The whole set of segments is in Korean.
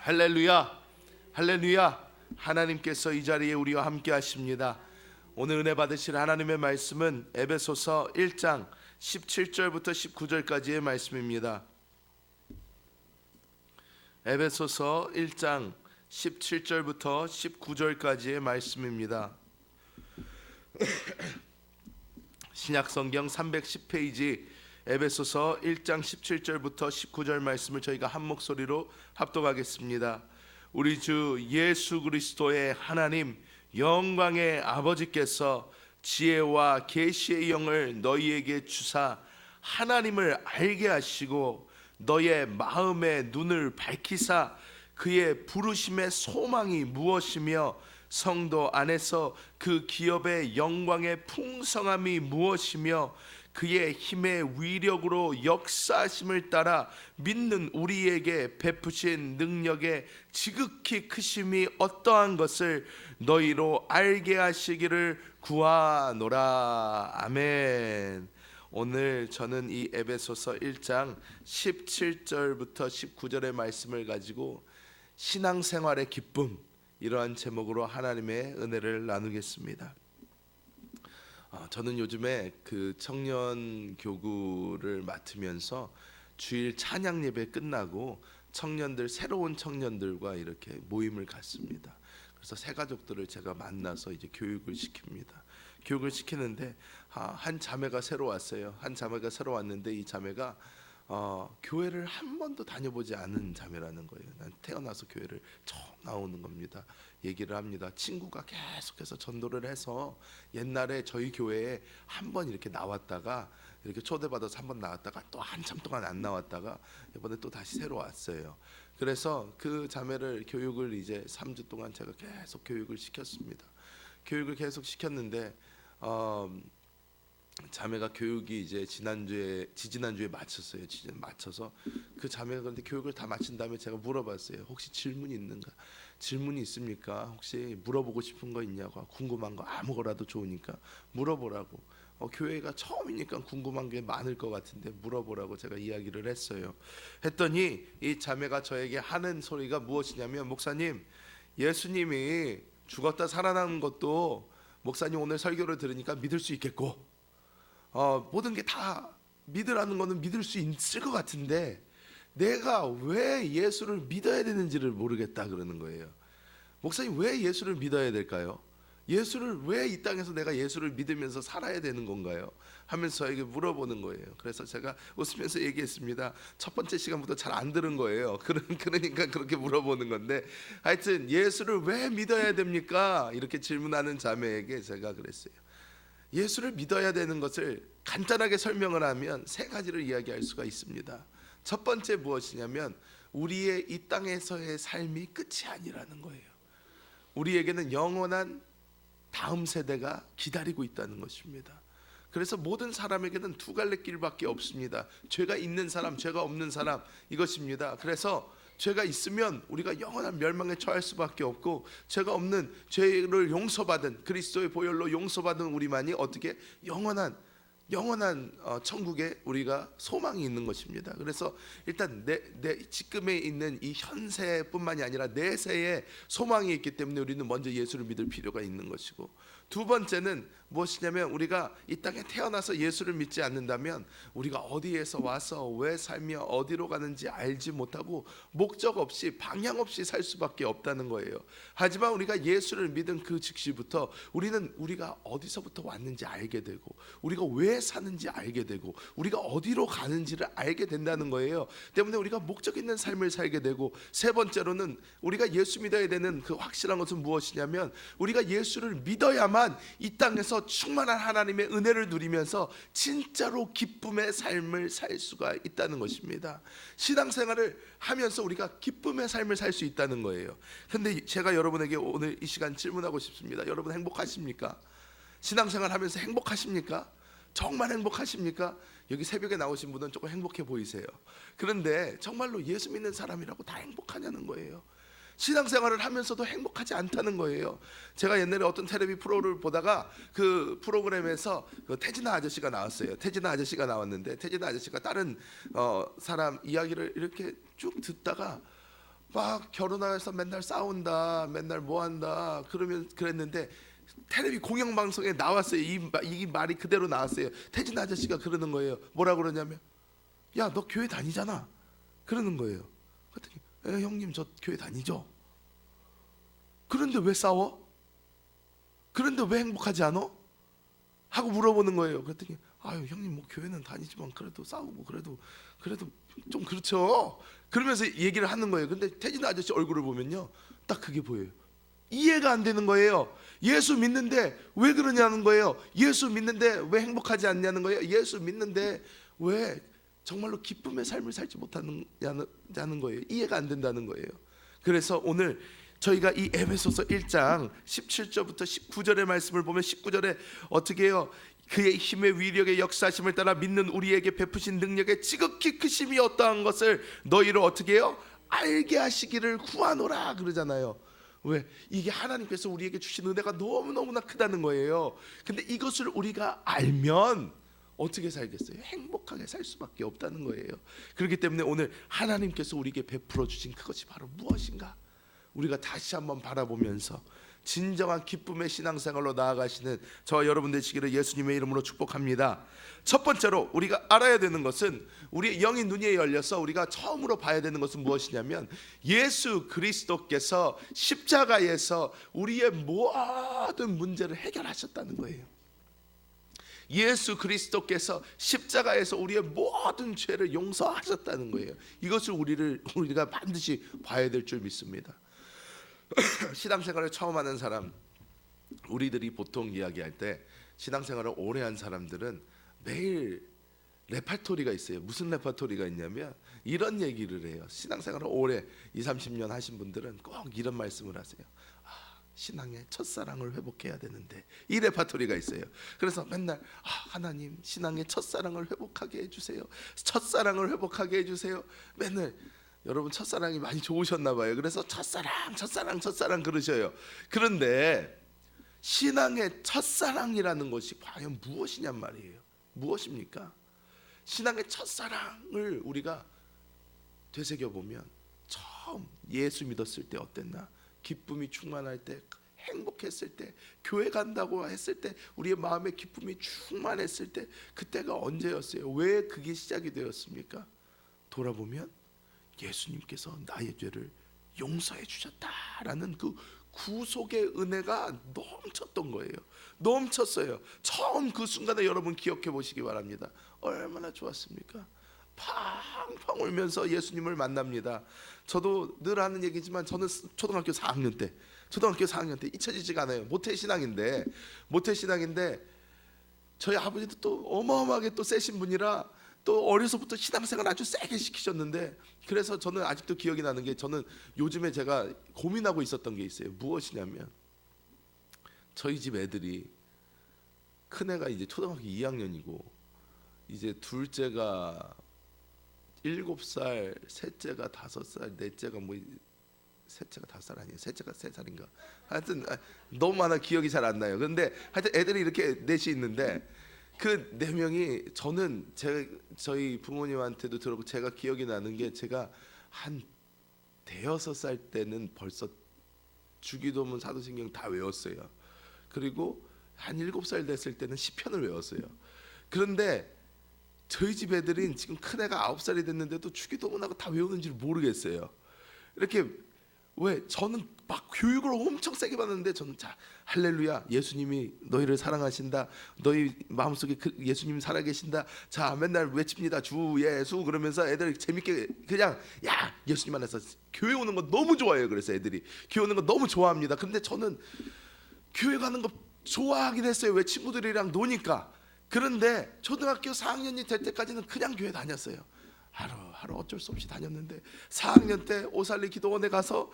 할렐루야, 할렐루야. 하나님께서 이 자리에 우리와 함께 하십니다. 오늘 은혜 받으실 하나님의 말씀은 에베소서 1장 17절부터 19절까지의 말씀입니다. 에베소서 1장 17절부터 19절까지의 말씀입니다. 신약성경 310페이지 에베소서 1장 17절부터 19절 말씀을 저희가 한 목소리로 합독하겠습니다. 우리 주 예수 그리스도의 하나님 영광의 아버지께서 지혜와 계시의 영을 너희에게 주사 하나님을 알게 하시고 너의 마음의 눈을 밝히사 그의 부르심의 소망이 무엇이며 성도 안에서 그 기업의 영광의 풍성함이 무엇이며 그의 힘의 위력으로 역사하심을 따라 믿는 우리에게 베푸신 능력의 지극히 크심이 어떠한 것을 너희로 알게 하시기를 구하노라. 아멘. 오늘 저는 이 에베소서 1장 17절부터 19절의 말씀을 가지고 신앙생활의 기쁨, 이러한 제목으로 하나님의 은혜를 나누겠습니다. 저는 요즘에 그 청년 교구를 맡으면서 주일 찬양 예배 끝나고 새로운 청년들과 이렇게 모임을 갖습니다. 그래서 새 가족들을 제가 만나서 이제 교육을 시킵니다. 교육을 시키는데 한 자매가 새로 왔어요. 한 자매가 새로 왔는데 이 자매가 교회를 한 번도 다녀보지 않은 자매라는 거예요. 난 태어나서 교회를 처음 나오는 겁니다. 얘기를 합니다. 친구가 계속해서 전도를 해서 옛날에 저희 교회에 한 번 이렇게 나왔다가 이렇게 초대받아서 한 번 나왔다가 또 한참 동안 안 나왔다가 이번에 또 다시 새로 왔어요. 그래서 그 자매를 교육을 이제 3주 동안 제가 계속 교육을 시켰습니다. 교육을 계속 시켰는데 자매가 교육이 이제 지지난주에 마쳤어요. 맞춰서 그 자매가 그런데 교육을 다 마친 다음에 제가 물어봤어요. 혹시 질문이 있는가? 질문이 있습니까? 혹시 물어보고 싶은 거 있냐고, 궁금한 거 아무거라도 좋으니까 물어보라고. 교회가 처음이니까 궁금한 게 많을 것 같은데 물어보라고 제가 이야기를 했어요. 했더니 이 자매가 저에게 하는 소리가 무엇이냐면, 목사님, 예수님이 죽었다 살아난 것도 목사님 오늘 설교를 들으니까 믿을 수 있겠고, 모든 게 다 믿으라는 거는 믿을 수 있을 것 같은데 내가 왜 예수를 믿어야 되는지를 모르겠다 그러는 거예요. 목사님, 왜 예수를 믿어야 될까요? 예수를 왜 이 땅에서 내가 예수를 믿으면서 살아야 되는 건가요? 하면서 저에게 물어보는 거예요. 그래서 제가 웃으면서 얘기했습니다. 첫 번째 시간부터 잘 안 들은 거예요. 그러니까 그렇게 물어보는 건데, 하여튼 예수를 왜 믿어야 됩니까? 이렇게 질문하는 자매에게 제가 그랬어요. 예수를 믿어야 되는 것을 간단하게 설명을 하면 세 가지를 이야기할 수가 있습니다. 첫 번째 무엇이냐면, 우리의 이 땅에서의 삶이 끝이 아니라는 거예요. 우리에게는 영원한 다음 세대가 기다리고 있다는 것입니다. 그래서 모든 사람에게는 두 갈래 길밖에 없습니다. 죄가 있는 사람, 죄가 없는 사람, 이것입니다. 그래서 죄가 있으면 우리가 영원한 멸망에 처할 수밖에 없고, 죄가 없는, 죄를 용서받은, 그리스도의 보혈로 용서받은 우리만이 어떻게 영원한 천국에 우리가 소망이 있는 것입니다. 그래서 일단 내 지금에 있는 이 현세뿐만이 아니라 내세에 소망이 있기 때문에 우리는 먼저 예수를 믿을 필요가 있는 것이고, 두 번째는 무엇이냐면, 우리가 이 땅에 태어나서 예수를 믿지 않는다면 우리가 어디에서 와서 왜 살며 어디로 가는지 알지 못하고 목적 없이 방향 없이 살 수밖에 없다는 거예요. 하지만 우리가 예수를 믿은 그 즉시부터 우리가 어디서부터 왔는지 알게 되고, 우리가 왜 사는지 알게 되고, 우리가 어디로 가는지를 알게 된다는 거예요. 때문에 우리가 목적 있는 삶을 살게 되고, 세 번째로는 우리가 예수 믿어야 되는 그 확실한 것은 무엇이냐면, 우리가 예수를 믿어야만 이 땅에서 충만한 하나님의 은혜를 누리면서 진짜로 기쁨의 삶을 살 수가 있다는 것입니다. 신앙생활을 하면서 우리가 기쁨의 삶을 살 수 있다는 거예요. 그런데 제가 여러분에게 오늘 이 시간 질문하고 싶습니다. 여러분 행복하십니까? 신앙생활 하면서 행복하십니까? 정말 행복하십니까? 여기 새벽에 나오신 분은 조금 행복해 보이세요. 그런데 정말로 예수 믿는 사람이라고 다 행복하냐는 거예요. 신앙생활을 하면서도 행복하지 않다는 거예요. 제가 옛날에 어떤 텔레비 프로를 보다가 그 프로그램에서 그 태진아 아저씨가 나왔어요. 태진아 아저씨가 나왔는데 태진아 아저씨가 다른 사람 이야기를 이렇게 쭉 듣다가 막 결혼해서 맨날 싸운다, 맨날 뭐한다 그러면 그랬는데 텔레비 공영방송에 나왔어요. 이 말이 그대로 나왔어요. 태진 아저씨가 그러는 거예요. 뭐라 그러냐면, 야, 너 교회 다니잖아 그러는 거예요. 그랬더니 형님 저 교회 다니죠. 그런데 왜 싸워? 그런데 왜 행복하지 않아? 하고 물어보는 거예요. 그랬더니 아유 형님 뭐 교회는 다니지만 그래도 싸우고 그래도 좀 그렇죠. 그러면서 얘기를 하는 거예요. 근데 태진 아저씨 얼굴을 보면요, 딱 그게 보여요. 이해가 안 되는 거예요. 예수 믿는데 왜 그러냐는 거예요. 예수 믿는데 왜 행복하지 않냐는 거예요. 예수 믿는데 왜 정말로 기쁨의 삶을 살지 못하느냐는 거예요. 이해가 안 된다는 거예요. 그래서 오늘 저희가 이 에베소서 1장 17절부터 19절의 말씀을 보면 19절에 어떻게 해요? 그의 힘의 위력의 역사심을 따라 믿는 우리에게 베푸신 능력의 지극히 크심이 어떠한 것을 너희를 어떻게 해요? 알게 하시기를 구하노라 그러잖아요. 왜? 이게 하나님께서 우리에게 주신 은혜가 너무너무나 크다는 거예요. 근데 이것을 우리가 알면 어떻게 살겠어요? 행복하게 살 수밖에 없다는 거예요. 그렇기 때문에 오늘 하나님께서 우리에게 베풀어 주신 그것이 바로 무엇인가? 우리가 다시 한번 바라보면서 진정한 기쁨의 신앙생활로 나아가시는 저와 여러분 되시기를 예수님의 이름으로 축복합니다. 첫 번째로 우리가 알아야 되는 것은, 우리의 영의 눈이 열려서 우리가 처음으로 봐야 되는 것은 무엇이냐면, 예수 그리스도께서 십자가에서 우리의 모든 문제를 해결하셨다는 거예요. 예수 그리스도께서 십자가에서 우리의 모든 죄를 용서하셨다는 거예요. 이것을 우리가 반드시 봐야 될 줄 믿습니다. 신앙생활을 처음 하는 사람, 우리들이 보통 이야기할 때 신앙생활을 오래 한 사람들은 매일 레파토리가 있어요. 무슨 레파토리가 있냐면 이런 얘기를 해요. 신앙생활을 오래 20-30년 하신 분들은 꼭 이런 말씀을 하세요. 신앙의 첫사랑을 회복해야 되는데, 이 레파토리가 있어요. 그래서 맨날 하나님 신앙의 첫사랑을 회복하게 해주세요. 첫사랑을 회복하게 해주세요. 맨날 여러분 첫사랑이 많이 좋으셨나 봐요. 그래서 첫사랑 그러셔요. 그런데 신앙의 첫사랑이라는 것이 과연 무엇이냔 말이에요. 무엇입니까? 신앙의 첫사랑을 우리가 되새겨보면 처음 예수 믿었을 때 어땠나? 기쁨이 충만할 때, 행복했을 때, 교회 간다고 했을 때 우리의 마음에 기쁨이 충만했을 때, 그때가 언제였어요? 왜 그게 시작이 되었습니까? 돌아보면 예수님께서 나의 죄를 용서해 주셨다라는 그 구속의 은혜가 넘쳤던 거예요. 넘쳤어요. 처음 그 순간에 여러분 기억해 보시기 바랍니다. 얼마나 좋았습니까? 팡팡 울면서 예수님을 만납니다. 저도 늘 하는 얘기지만 저는 초등학교 4학년 때 잊혀지지가 않아요. 모태신앙인데 저희 아버지도 또 어마어마하게 또 세신 분이라 또 어려서부터 신앙생활 아주 세게 시키셨는데, 그래서 저는 아직도 기억이 나는 게, 저는 요즘에 제가 고민하고 있었던 게 있어요. 무엇이냐면, 저희 집 애들이, 큰애가 이제 초등학교 2학년이고 이제 둘째가 7살, 셋째가 5살, 넷째가 셋째가 5살 아니에요? 셋째가 3살인가? 하여튼 너무 많아 기억이 잘 안 나요. 근데 하여튼 애들이 이렇게 넷이 있는데, 그 4명이, 저는 저희 부모님한테도 들었고 제가 기억이 나는 게, 제가 한 5살 때는 벌써 주기도문, 사도신경 다 외웠어요. 그리고 한 7살 됐을 때는 시편을 외웠어요. 그런데 저희 집 애들은 지금 큰애가 9살이 됐는데도 주기도문하고 다 외우는지를 모르겠어요. 이렇게, 왜? 저는 막 교육을 엄청 세게 받는데, 저는 자, 할렐루야, 예수님이 너희를 사랑하신다, 너희 마음속에 예수님이 살아계신다, 자 맨날 외칩니다, 주 예수, 그러면서 애들 재밌게 그냥, 야, 예수님 안에서 교회 오는 거 너무 좋아해요. 그래서 애들이 교회 오는 거 너무 좋아합니다. 근데 저는 교회 가는 거 좋아하긴 했어요. 왜? 친구들이랑 노니까. 그런데 초등학교 4학년이 될 때까지는 그냥 교회 다녔어요. 하루 어쩔 수 없이 다녔는데, 4학년 때 오살리 기도원에 가서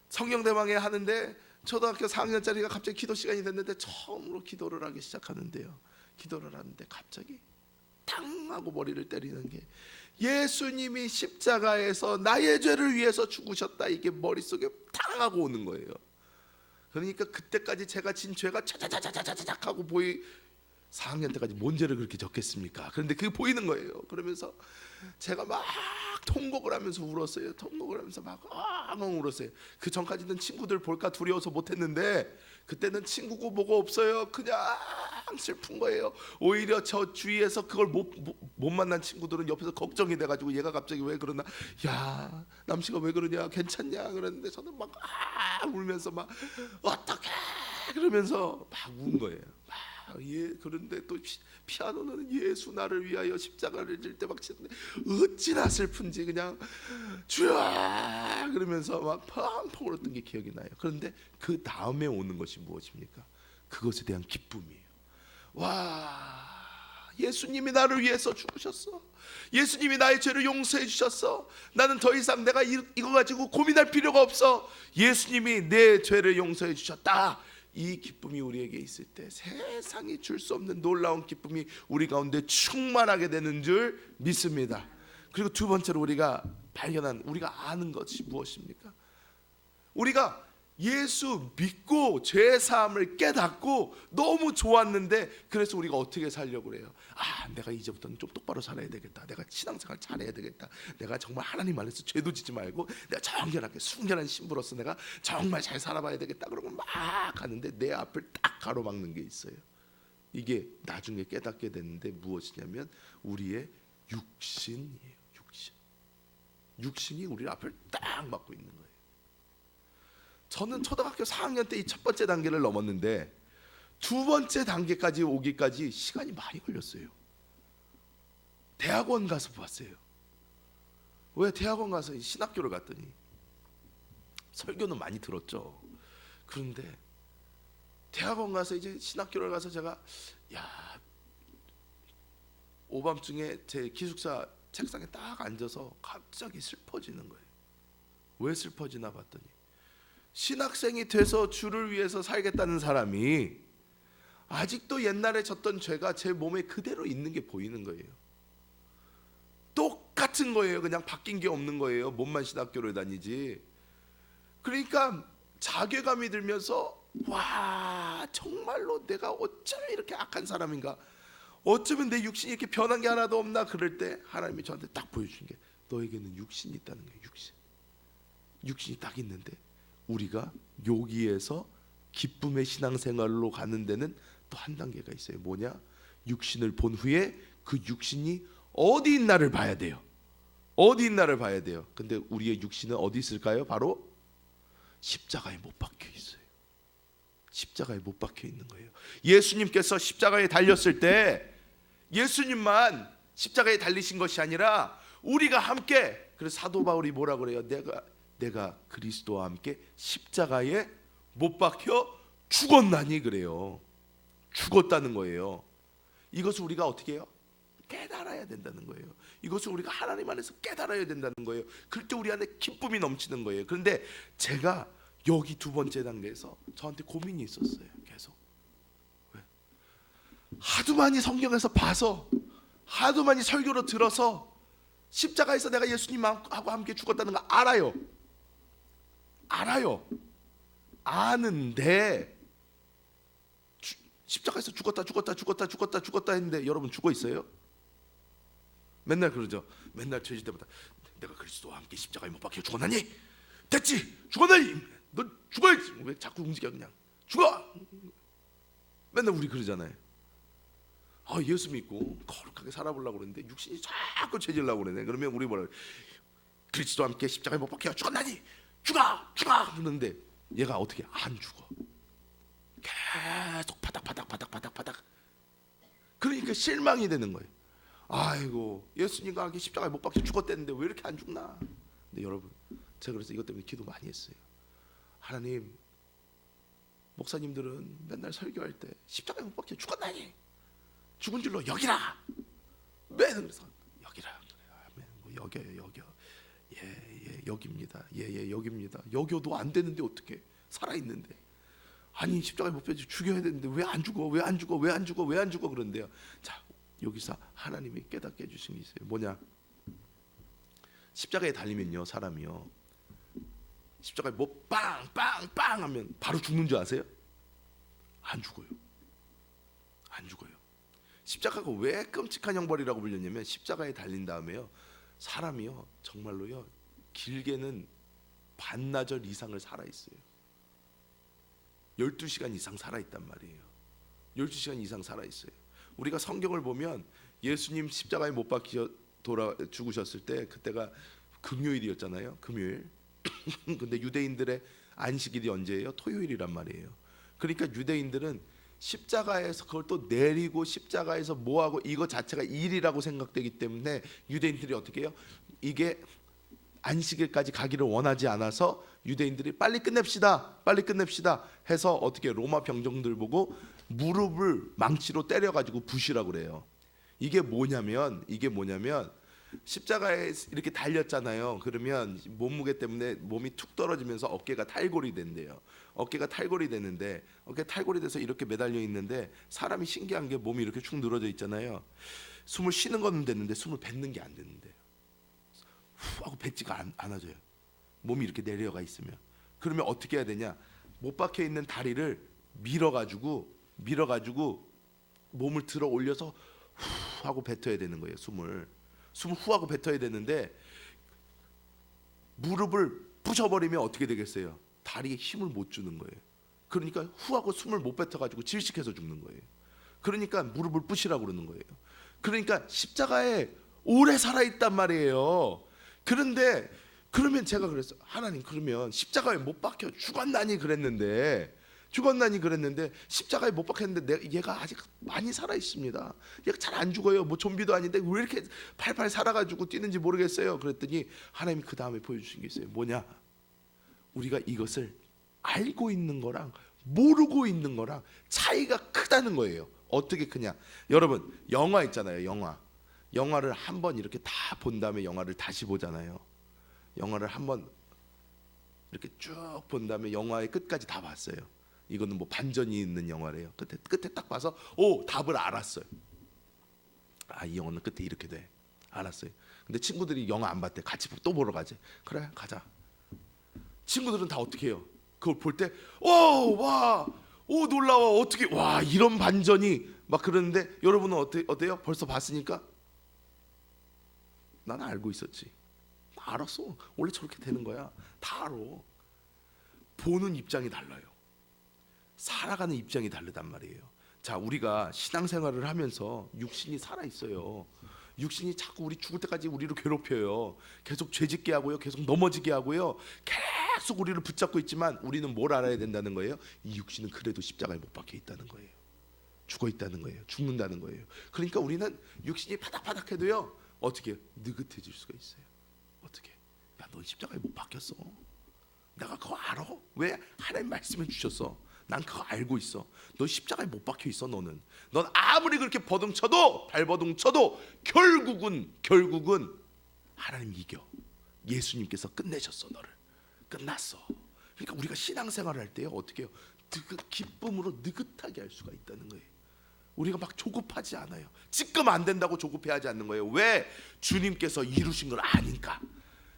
성령대왕회 하는데, 초등학교 4학년짜리가 갑자기 기도 시간이 됐는데 처음으로 기도를 하기 시작하는데요. 기도를 하는데 갑자기 탕 하고 머리를 때리는 게, 예수님이 십자가에서 나의 죄를 위해서 죽으셨다, 이게 머릿속에 탕 하고 오는 거예요. 그러니까 그때까지 제가 진 죄가 차자자자자자작 하고 4학년 때까지 뭔 죄를 그렇게 졌겠습니까? 그런데 그게 보이는 거예요. 그러면서 제가 막 통곡을 하면서 울었어요. 통곡을 하면서 막 엉엉 울었어요. 그 전까지는 친구들 볼까 두려워서 못했는데 그때는 친구고 뭐고 없어요. 그냥 슬픈 거예요. 오히려 저 주위에서 그걸 못 만난 친구들은 옆에서 걱정이 돼가지고 얘가 갑자기 왜 그러나, 야 남씨가 왜 그러냐, 괜찮냐 그랬는데 저는 막 울면서 막 어떡해 그러면서 막 운 거예요. 예, 그런데 또 피아노는 예수 나를 위하여 십자가를 질 때 막 치는데 어찌나 슬픈지 그냥 주야 그러면서 막 펑펑 울었던 게 기억이 나요. 그런데 그 다음에 오는 것이 무엇입니까? 그것에 대한 기쁨이에요. 와, 예수님이 나를 위해서 죽으셨어. 예수님이 나의 죄를 용서해 주셨어. 나는 더 이상 내가 이거 가지고 고민할 필요가 없어. 예수님이 내 죄를 용서해 주셨다. 이 기쁨이 우리에게 있을 때 세상이 줄 수 없는 놀라운 기쁨이 우리 가운데 충만하게 되는 줄 믿습니다. 그리고 두 번째로 우리가 발견한, 우리가 아는 것이 무엇입니까? 우리가 예수 믿고 죄 사함을 깨닫고 너무 좋았는데, 그래서 우리가 어떻게 살려고 그래요? 내가 이제부터는 좀 똑바로 살아야 되겠다. 내가 신앙생활 잘해야 되겠다. 내가 정말 하나님 안에서 죄도 짓지 말고 내가 정결하게 순결한 신부로서 내가 정말 잘 살아봐야 되겠다. 그러고 막 하는데 내 앞을 딱 가로막는 게 있어요. 이게 나중에 깨닫게 되는데 무엇이냐면 우리의 육신이에요. 육신이 우리 앞을 딱 막고 있는 거예요. 저는 초등학교 4학년 때 이 첫 번째 단계를 넘었는데 두 번째 단계까지 오기까지 시간이 많이 걸렸어요. 대학원 가서 봤어요. 왜 대학원 가서 신학교를 갔더니 설교는 많이 들었죠. 그런데 대학원 가서 이제 신학교를 가서 제가 오밤중에 제 기숙사 책상에 딱 앉아서 갑자기 슬퍼지는 거예요. 왜 슬퍼지나 봤더니 신학생이 돼서 주를 위해서 살겠다는 사람이 아직도 옛날에 졌던 죄가 제 몸에 그대로 있는 게 보이는 거예요. 똑같은 거예요. 그냥 바뀐 게 없는 거예요. 몸만 신학교를 다니지. 그러니까 자괴감이 들면서 와, 정말로 내가 어쩌면 이렇게 악한 사람인가, 어쩌면 내 육신이 이렇게 변한 게 하나도 없나. 그럴 때 하나님이 저한테 딱 보여준 게, 너에게는 육신이 있다는 거예요. 육신이 딱 있는데 우리가 여기에서 기쁨의 신앙생활로 가는 데는 또 한 단계가 있어요. 뭐냐? 육신을 본 후에 그 육신이 어디 있나를 봐야 돼요. 어디 있나를 봐야 돼요. 근데 우리의 육신은 어디 있을까요? 바로 십자가에 못 박혀 있어요. 십자가에 못 박혀 있는 거예요. 예수님께서 십자가에 달렸을 때 예수님만 십자가에 달리신 것이 아니라 우리가 함께, 그래서 사도 바울이 뭐라 그래요? 내가 그리스도와 함께 십자가에 못 박혀 죽었나니 그래요. 죽었다는 거예요. 이것을 우리가 어떻게 해요? 깨달아야 된다는 거예요. 이것을 우리가 하나님 안에서 깨달아야 된다는 거예요. 그럴 때 우리 안에 기쁨이 넘치는 거예요. 그런데 제가 여기 두 번째 단계에서 저한테 고민이 있었어요. 계속. 왜? 하도 많이 성경에서 봐서, 하도 많이 설교로 들어서 십자가에서 내가 예수님하고 함께 죽었다는 거 알아요. 아는데 십자가에서 죽었다 했는데 여러분 죽어 있어요? 맨날 그러죠. 맨날 죄질 때마다 내가 그리스도와 함께 십자가에 못 박혀 죽었나니? 됐지? 죽었나니? 너 죽어야지. 왜 자꾸 움직여? 그냥 죽어. 맨날 우리 그러잖아요. 예수 믿고 거룩하게 살아보려고 그러는데 육신이 자꾸 죄질려고 그러네. 그러면 우리 뭐라 그래? 그리스도와 함께 십자가에 못 박혀 죽었나니? 죽어 그러는데 얘가 어떻게 안 죽어? 계속 바닥. 그러니까 실망이 되는 거예요. 아이고, 예수님과 함께 십자가에 못 박혀 죽었다는데 왜 이렇게 안 죽나? 근데 여러분, 제가 그래서 이것 때문에 기도 많이 했어요. 하나님, 목사님들은 맨날 설교할 때 십자가에 못 박혀 죽었나니? 죽은 줄로 여기라. 맨날 그래서 여기라. 여겨요. 예, 여깁니다. 예, 여깁니다. 여겨도 안 되는데 어떻게? 살아 있는데. 아니, 십자가에 못 박혀 죽여야 되는데 왜 안 죽어? 그런데요. 자, 여기서 하나님이 깨닫게 해주신 게 있어요. 뭐냐? 십자가에 달리면요, 사람이요, 십자가에 뭐 빵 하면 바로 죽는 줄 아세요? 안 죽어요. 십자가가 왜 끔찍한 형벌이라고 불렸냐면 십자가에 달린 다음에요, 사람이요 정말로요 길게는 반나절 이상을 살아있어요. 12시간 이상 살아있단 말이에요. 12시간 이상 살아있어요. 우리가 성경을 보면 예수님 십자가에 못 박혀 죽으셨을 때 그때가 금요일이었잖아요. 금요일. 근데 유대인들의 안식일이 언제예요? 토요일이란 말이에요. 그러니까 유대인들은 십자가에서 그걸 또 내리고 십자가에서 뭐하고 이거 자체가 일이라고 생각되기 때문에 유대인들이 어떻게 해요? 이게 안식일까지 가기를 원하지 않아서 유대인들이 빨리 끝냅시다 해서 어떻게 로마 병정들 보고 무릎을 망치로 때려가지고 부시라고 그래요. 이게 뭐냐면 십자가에 이렇게 달렸잖아요. 그러면 몸무게 때문에 몸이 툭 떨어지면서 어깨가 탈골이 된대요. 어깨가 탈골이 되는데 어깨 탈골이 돼서 이렇게 매달려 있는데 사람이 신기한 게 몸이 이렇게 축 늘어져 있잖아요. 숨을 쉬는 건 됐는데 숨을 뱉는 게 안 되는데 후 하고 뱉지가 않아져요. 몸이 이렇게 내려가 있으면. 그러면 어떻게 해야 되냐? 못 박혀 있는 다리를 밀어가지고 몸을 들어 올려서 후 하고 뱉어야 되는 거예요. 숨을 후 하고 뱉어야 되는데 무릎을 부셔버리면 어떻게 되겠어요? 다리에 힘을 못 주는 거예요. 그러니까 후 하고 숨을 못 뱉어가지고 질식해서 죽는 거예요. 그러니까 무릎을 부시라고 그러는 거예요. 그러니까 십자가에 오래 살아있단 말이에요. 그런데 그러면 제가 그랬어요. 하나님, 그러면 십자가에 못 박혀 죽었나니 그랬는데 십자가에 못 박혔는데 얘가 아직 많이 살아 있습니다. 얘가 잘 안 죽어요. 뭐 좀비도 아닌데 왜 이렇게 팔팔 살아가지고 뛰는지 모르겠어요. 그랬더니 하나님이 그 다음에 보여주신 게 있어요. 뭐냐? 우리가 이것을 알고 있는 거랑 모르고 있는 거랑 차이가 크다는 거예요. 어떻게 크냐? 여러분 영화 있잖아요. 영화를 한번 이렇게 다 본 다음에 영화를 다시 보잖아요. 영화를 한번 이렇게 쭉 본 다음에 영화의 끝까지 다 봤어요. 이거는 뭐 반전이 있는 영화래요. 끝에 딱 봐서 답을 알았어요. 이 영화는 끝에 이렇게 돼. 알았어요. 근데 친구들이 영화 안 봤대. 같이 또 보러 가지. 그래 가자. 친구들은 다 어떻게 해요? 그걸 볼 때 놀라워. 어떻게 이런 반전이 막 그러는데 여러분은 어때요? 벌써 봤으니까? 나는 알고 있었지. 알았어. 원래 저렇게 되는 거야. 다 알아. 보는 입장이 달라요. 살아가는 입장이 다르단 말이에요. 자, 우리가 신앙생활을 하면서 육신이 살아 있어요. 육신이 자꾸 우리 죽을 때까지 우리를 괴롭혀요. 계속 죄짓게 하고요. 계속 넘어지게 하고요. 계속 우리를 붙잡고 있지만 우리는 뭘 알아야 된다는 거예요? 이 육신은 그래도 십자가에 못 박혀 있다는 거예요. 죽어 있다는 거예요. 죽는다는 거예요. 그러니까 우리는 육신이 바닥바닥해도요. 어떻게 느긋해질 수가 있어요. 어떻게? 야, 넌 십자가에 못 박혔어. 내가 그거 알아? 왜? 하나님 말씀해 주셨어. 난 그거 알고 있어. 너 십자가에 못 박혀 있어. 넌 아무리 그렇게 발버둥쳐도 결국은 하나님 이겨. 예수님께서 끝내셨어. 너를 끝났어. 그러니까 우리가 신앙생활을 할 때요 어떻게 해요? 기쁨으로 느긋하게 할 수가 있다는 거예요. 우리가 막 조급하지 않아요. 지금 안 된다고 조급해하지 않는 거예요. 왜? 주님께서 이루신 걸 아니까.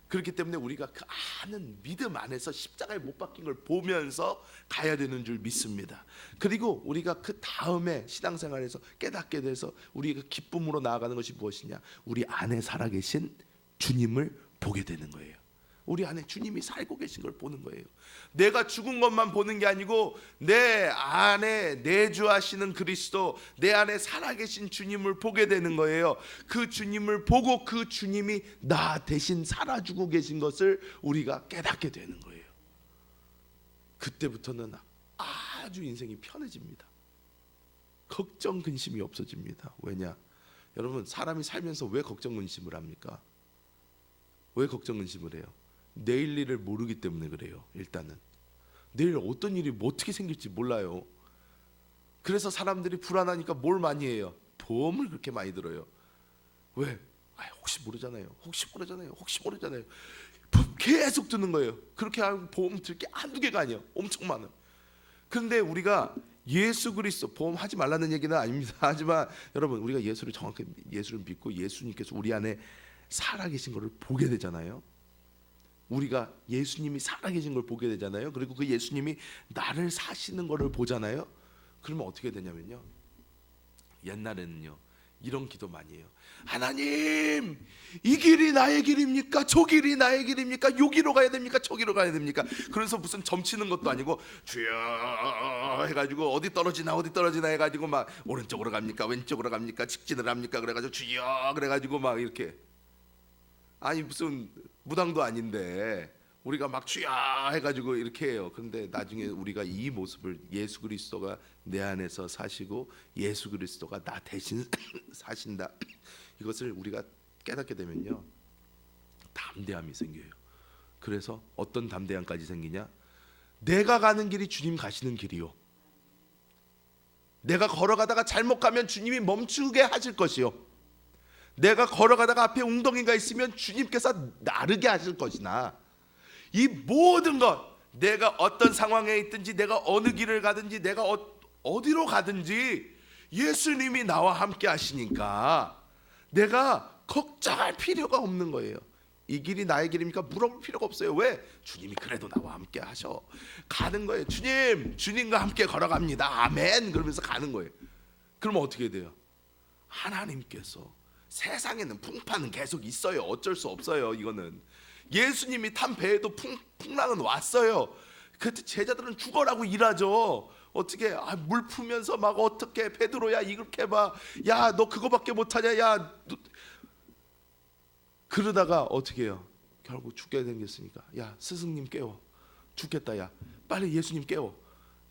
그렇기 때문에 우리가 그 아는 믿음 안에서 십자가에 못 박힌 걸 보면서 가야 되는 줄 믿습니다. 그리고 우리가 그 다음에 신앙생활에서 깨닫게 돼서 우리가 기쁨으로 나아가는 것이 무엇이냐? 우리 안에 살아계신 주님을 보게 되는 거예요. 우리 안에 주님이 살고 계신 걸 보는 거예요. 내가 죽은 것만 보는 게 아니고 내 안에 내주하시는 그리스도, 내 안에 살아계신 주님을 보게 되는 거예요. 그 주님을 보고 그 주님이 나 대신 살아주고 계신 것을 우리가 깨닫게 되는 거예요. 그때부터는 아주 인생이 편해집니다. 걱정 근심이 없어집니다. 왜냐? 여러분, 사람이 살면서 왜 걱정 근심을 합니까? 왜 걱정 근심을 해요? 내일 일을 모르기 때문에 그래요. 일단은 내일 어떤 일이 어떻게 생길지 몰라요. 그래서 사람들이 불안하니까 뭘 많이 해요? 보험을 그렇게 많이 들어요. 왜? 혹시 모르잖아요. 계속 드는 거예요. 그렇게 하고 보험 들 게 한두 개가 아니에요. 엄청 많아요. 그런데 우리가 예수 그리스도, 보험 하지 말라는 얘기는 아닙니다. 하지만 여러분, 우리가 예수를 정확히 예수를 믿고 예수님께서 우리 안에 살아계신 것을 보게 되잖아요. 우리가 예수님이 살아계신 걸 보게 되잖아요. 그리고 그 예수님이 나를 사시는 것을 보잖아요. 그러면 어떻게 되냐면요, 옛날에는요 이런 기도 많이 해요. 하나님, 이 길이 나의 길입니까? 저 길이 나의 길입니까? 여기로 가야 됩니까? 저기로 가야 됩니까? 그래서 무슨 점치는 것도 아니고 주여 해가지고 어디 떨어지나 해가지고 막 오른쪽으로 갑니까? 왼쪽으로 갑니까? 직진을 합니까? 그래가지고 주여 그래가지고 막 이렇게, 아니 무슨 무당도 아닌데 우리가 막 주여 해가지고 이렇게 해요. 그런데 나중에 우리가 이 모습을, 예수 그리스도가 내 안에서 사시고 예수 그리스도가 나 대신 사신다, 이것을 우리가 깨닫게 되면요, 담대함이 생겨요. 그래서 어떤 담대함까지 생기냐? 내가 가는 길이 주님 가시는 길이요, 내가 걸어가다가 잘못 가면 주님이 멈추게 하실 것이요, 내가 걸어가다가 앞에 웅덩이가 있으면 주님께서 나르게 하실 것이나, 이 모든 것, 내가 어떤 상황에 있든지, 내가 어느 길을 가든지, 내가 어디로 가든지 예수님이 나와 함께 하시니까 내가 걱정할 필요가 없는 거예요. 이 길이 나의 길입니까? 물어볼 필요가 없어요. 왜? 주님이 그래도 나와 함께 하셔. 가는 거예요. 주님과 함께 걸어갑니다. 아멘. 그러면서 가는 거예요. 그러면 어떻게 돼요? 하나님께서, 세상에는 풍파는 계속 있어요. 어쩔 수 없어요. 이거는 예수님이 탄 배에도 풍랑은 왔어요. 그때 제자들은 죽어라고 일하죠. 어떻게 물 풀면서 막 어떻게 베드로야 이렇게 해봐, 야 너 그거밖에 못하냐, 야 그러다가 어떻게 해요? 결국 죽게 생겼으니까 야 스승님 깨워, 죽겠다, 야 빨리 예수님 깨워.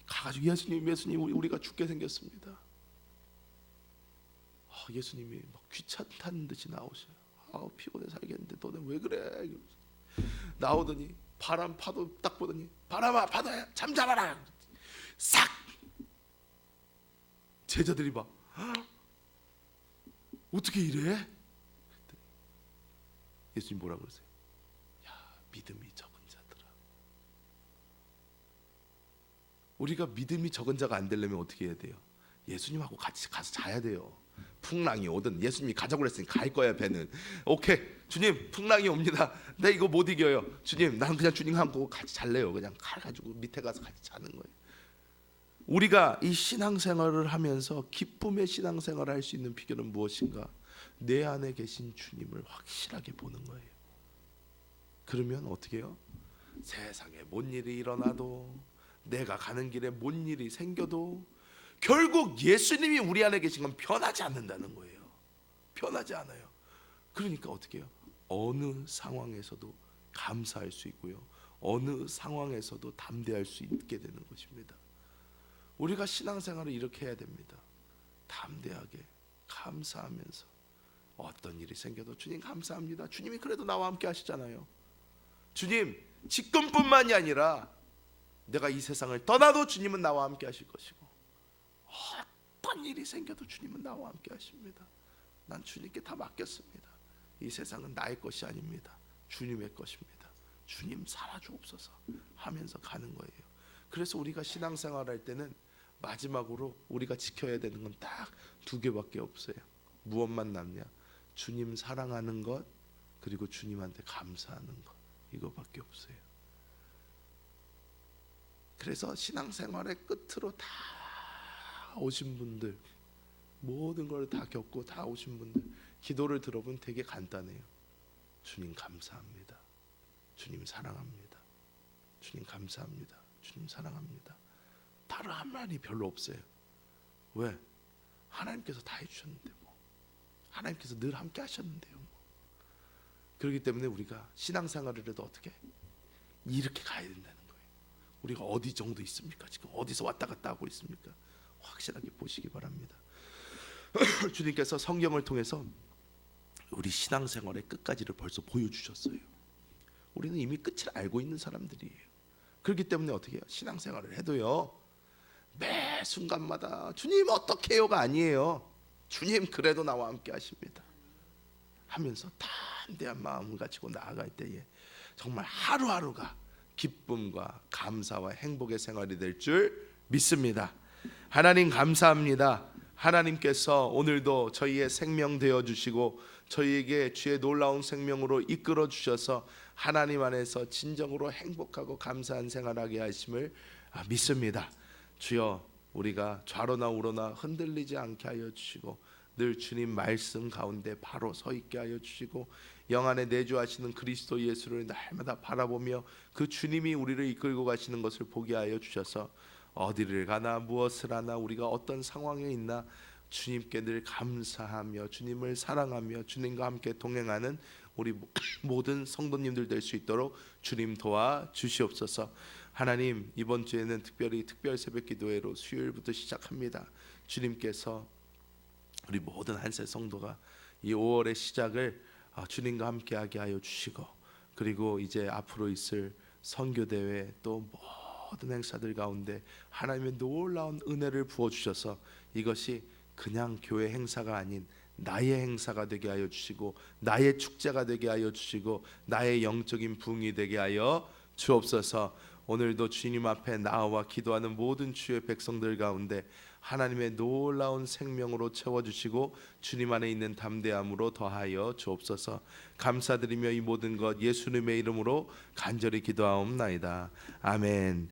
가가지고 예수님 우리가 죽게 생겼습니다. 예수님이 막 귀찮다는 듯이 나오셔요. 피곤해 살겠는데 너네 왜 그래? 나오더니 바람 파도 딱 보더니 바람아 파도야 잠잠하라, 싹. 제자들이 막 어떻게 이래? 예수님 뭐라 그러세요? 야 믿음이 적은 자들아. 우리가 믿음이 적은 자가 안 되려면 어떻게 해야 돼요? 예수님하고 같이 가서 자야 돼요. 풍랑이 오든 예수님이 가자고 그랬으니까 갈 거야. 배는 오케이, 주님 풍랑이 옵니다, 나 이거 못 이겨요, 주님 나는 그냥 주님하고 같이 잘래요. 그냥 가가지고 밑에 가서 같이 자는 거예요. 우리가 이 신앙생활을 하면서 기쁨의 신앙생활을 할 수 있는 비결은 무엇인가? 내 안에 계신 주님을 확실하게 보는 거예요. 그러면 어떻게 해요? 세상에 뭔 일이 일어나도, 내가 가는 길에 뭔 일이 생겨도 결국 예수님이 우리 안에 계신 건 변하지 않는다는 거예요. 변하지 않아요. 그러니까 어떻게 해요? 어느 상황에서도 감사할 수 있고요, 어느 상황에서도 담대할 수 있게 되는 것입니다. 우리가 신앙생활을 이렇게 해야 됩니다. 담대하게 감사하면서 어떤 일이 생겨도 주님 감사합니다, 주님이 그래도 나와 함께 하시잖아요. 주님 지금뿐만이 아니라 내가 이 세상을 떠나도 주님은 나와 함께 하실 것이고, 어떤 일이 생겨도 주님은 나와 함께 하십니다. 난 주님께 다 맡겼습니다. 이 세상은 나의 것이 아닙니다. 주님의 것입니다. 주님 살아주옵소서 하면서 가는 거예요. 그래서 우리가 신앙생활 할 때는 마지막으로 우리가 지켜야 되는 건 딱 두 개밖에 없어요. 무엇만 남냐? 주님 사랑하는 것, 그리고 주님한테 감사하는 것, 이거밖에 없어요. 그래서 신앙생활의 끝으로 다 오신 분들, 모든 걸 다 겪고 다 오신 분들, 기도를 들어보면 되게 간단해요. 주님 감사합니다, 주님 사랑합니다, 주님 감사합니다, 주님 사랑합니다. 다른 한 말이 별로 없어요. 왜? 하나님께서 다 해주셨는데 뭐, 하나님께서 늘 함께 하셨는데요 뭐. 그렇기 때문에 우리가 신앙생활을 해도 어떻게 이렇게 가야 된다는 거예요. 우리가 어디 정도 있습니까? 지금 어디서 왔다 갔다 하고 있습니까? 확실하게 보시기 바랍니다. 주님께서 성경을 통해서 우리 신앙생활의 끝까지를 벌써 보여주셨어요. 우리는 이미 끝을 알고 있는 사람들이에요. 그렇기 때문에 어떻게 해요? 신앙생활을 해도요, 매 순간마다 주님 어떻게 해요가 아니에요. 주님 그래도 나와 함께 하십니다 하면서 담대한 마음을 가지고 나아갈 때에 정말 하루하루가 기쁨과 감사와 행복의 생활이 될 줄 믿습니다. 하나님 감사합니다. 하나님께서 오늘도 저희의 생명 되어 주시고 저희에게 주의 놀라운 생명으로 이끌어 주셔서 하나님 안에서 진정으로 행복하고 감사한 생활하게 하심을 믿습니다. 주여, 우리가 좌로나 우로나 흔들리지 않게 하여 주시고 늘 주님 말씀 가운데 바로 서 있게 하여 주시고 영 안에 내주하시는 그리스도 예수를 날마다 바라보며 그 주님이 우리를 이끌고 가시는 것을 보게 하여 주셔서 어디를 가나 무엇을 하나 우리가 어떤 상황에 있나 주님께 늘 감사하며 주님을 사랑하며 주님과 함께 동행하는 우리 모든 성도님들 될 수 있도록 주님 도와 주시옵소서. 하나님, 이번 주에는 특별히 특별 새벽 기도회로 수요일부터 시작합니다. 주님께서 우리 모든 한세 성도가 이 5월의 시작을 주님과 함께하게 하여 주시고, 그리고 이제 앞으로 있을 선교대회 또 모든 행사들 가운데 하나님의 놀라운 은혜를 부어주셔서 이것이 그냥 교회 행사가 아닌 나의 행사가 되게 하여 주시고 나의 축제가 되게 하여 주시고 나의 영적인 부흥이 되게 하여 주옵소서. 오늘도 주님 앞에 나와 기도하는 모든 주의 백성들 가운데 하나님의 놀라운 생명으로 채워주시고 주님 안에 있는 담대함으로 더하여 주옵소서. 감사드리며 이 모든 것 예수님의 이름으로 간절히 기도하옵나이다. 아멘.